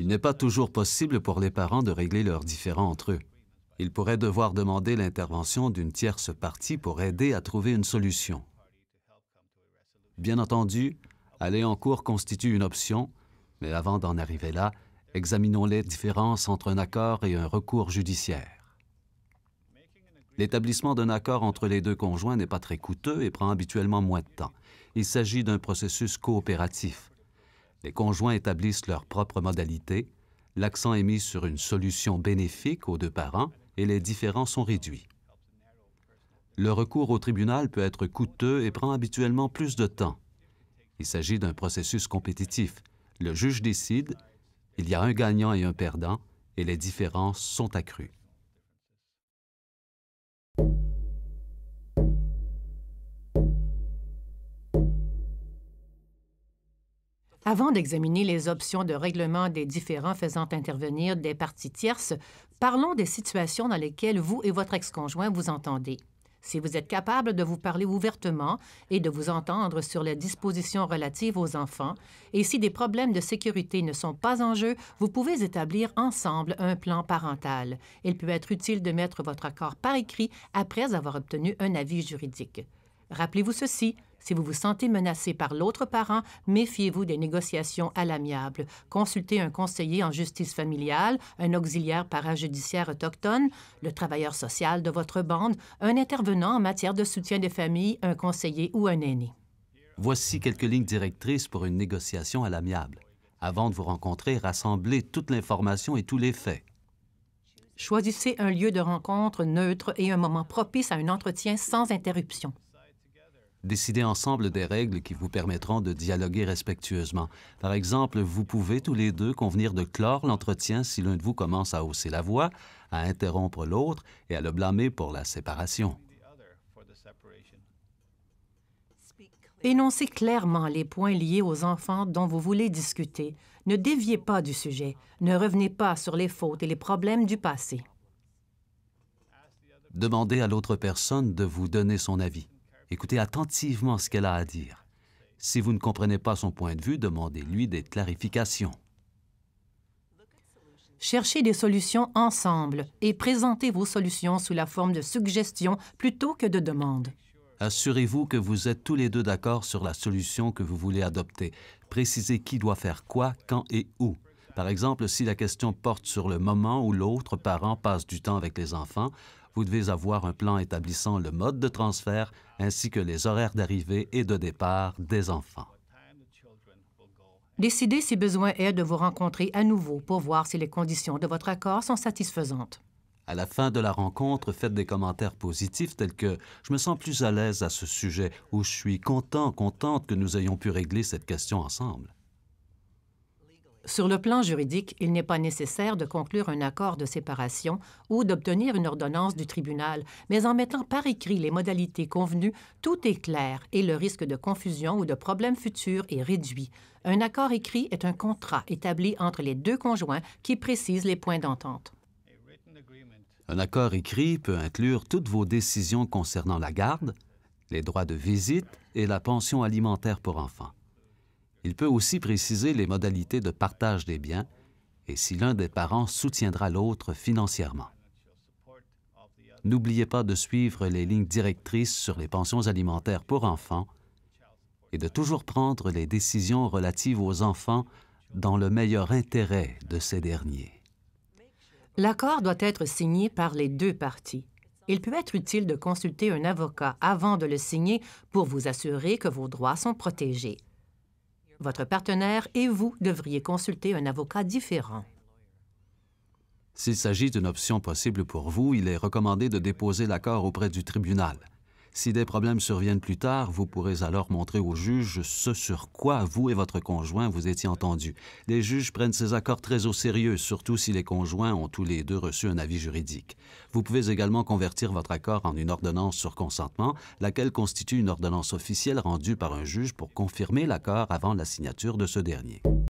Il n'est pas toujours possible pour les parents de régler leurs différends entre eux. Ils pourraient devoir demander l'intervention d'une tierce partie pour aider à trouver une solution. Bien entendu, aller en cours constitue une option, mais avant d'en arriver là, examinons les différences entre un accord et un recours judiciaire. L'établissement d'un accord entre les deux conjoints n'est pas très coûteux et prend habituellement moins de temps. Il s'agit d'un processus coopératif. Les conjoints établissent leurs propres modalités, l'accent est mis sur une solution bénéfique aux deux parents et les différends sont réduits. Le recours au tribunal peut être coûteux et prend habituellement plus de temps. Il s'agit d'un processus compétitif. Le juge décide, il y a un gagnant et un perdant, et les différences sont accrues. Avant d'examiner les options de règlement des différends faisant intervenir des parties tierces, parlons des situations dans lesquelles vous et votre ex-conjoint vous entendez. Si vous êtes capable de vous parler ouvertement et de vous entendre sur les dispositions relatives aux enfants, et si des problèmes de sécurité ne sont pas en jeu, vous pouvez établir ensemble un plan parental. Il peut être utile de mettre votre accord par écrit après avoir obtenu un avis juridique. Rappelez-vous ceci, si vous vous sentez menacé par l'autre parent, méfiez-vous des négociations à l'amiable. Consultez un conseiller en justice familiale, un auxiliaire parajudiciaire autochtone, le travailleur social de votre bande, un intervenant en matière de soutien des familles, un conseiller ou un aîné. Voici quelques lignes directrices pour une négociation à l'amiable. Avant de vous rencontrer, rassemblez toute l'information et tous les faits. Choisissez un lieu de rencontre neutre et un moment propice à un entretien sans interruption. Décidez ensemble des règles qui vous permettront de dialoguer respectueusement. Par exemple, vous pouvez tous les deux convenir de clore l'entretien si l'un de vous commence à hausser la voix, à interrompre l'autre et à le blâmer pour la séparation. Énoncez clairement les points liés aux enfants dont vous voulez discuter. Ne déviez pas du sujet. Ne revenez pas sur les fautes et les problèmes du passé. Demandez à l'autre personne de vous donner son avis. Écoutez attentivement ce qu'elle a à dire. Si vous ne comprenez pas son point de vue, demandez-lui des clarifications. Cherchez des solutions ensemble et présentez vos solutions sous la forme de suggestions plutôt que de demandes. Assurez-vous que vous êtes tous les deux d'accord sur la solution que vous voulez adopter. Précisez qui doit faire quoi, quand et où. Par exemple, si la question porte sur le moment où l'autre parent passe du temps avec les enfants, vous devez avoir un plan établissant le mode de transfert ainsi que les horaires d'arrivée et de départ des enfants. Décidez si besoin est de vous rencontrer à nouveau pour voir si les conditions de votre accord sont satisfaisantes. À la fin de la rencontre, faites des commentaires positifs tels que « Je me sens plus à l'aise à ce sujet » ou « Je suis contente que nous ayons pu régler cette question ensemble ». Sur le plan juridique, il n'est pas nécessaire de conclure un accord de séparation ou d'obtenir une ordonnance du tribunal, mais en mettant par écrit les modalités convenues, tout est clair et le risque de confusion ou de problèmes futurs est réduit. Un accord écrit est un contrat établi entre les deux conjoints qui précise les points d'entente. Un accord écrit peut inclure toutes vos décisions concernant la garde, les droits de visite et la pension alimentaire pour enfants. Il peut aussi préciser les modalités de partage des biens et si l'un des parents soutiendra l'autre financièrement. N'oubliez pas de suivre les lignes directrices sur les pensions alimentaires pour enfants et de toujours prendre les décisions relatives aux enfants dans le meilleur intérêt de ces derniers. L'accord doit être signé par les deux parties. Il peut être utile de consulter un avocat avant de le signer pour vous assurer que vos droits sont protégés. Votre partenaire et vous devriez consulter un avocat différent. S'il s'agit d'une option possible pour vous, il est recommandé de déposer l'accord auprès du tribunal. Si des problèmes surviennent plus tard, vous pourrez alors montrer au juge ce sur quoi vous et votre conjoint vous étiez entendus. Les juges prennent ces accords très au sérieux, surtout si les conjoints ont tous les deux reçu un avis juridique. Vous pouvez également convertir votre accord en une ordonnance sur consentement, laquelle constitue une ordonnance officielle rendue par un juge pour confirmer l'accord avant la signature de ce dernier.